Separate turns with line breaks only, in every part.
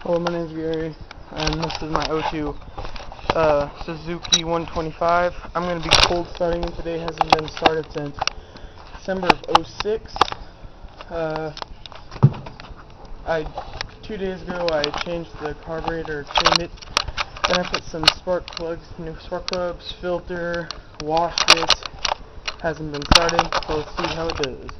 Hello, my name is Gary, and this is my O2 Suzuki 125. I'm going to be cold starting it today. It hasn't been started since December of 06. 2 days ago I changed the carburetor, cleaned it, then I put some spark plugs, new spark plugs, filter, washed it. Hasn't been started, so let's see how it does.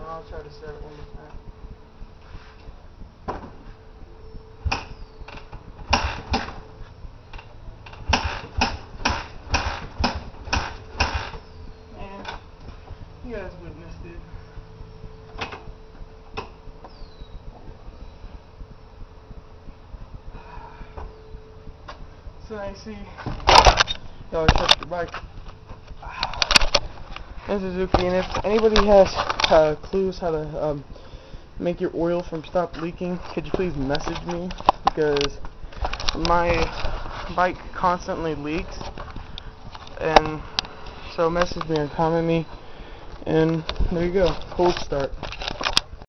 I'll try to start it one more time. And you guys witnessed it. So I see y'all check your bike. And Suzuki, and if anybody has clues how to make your oil from stop leaking, could you please message me, because my bike constantly leaks, and so message me or comment me, and there you go, cold start.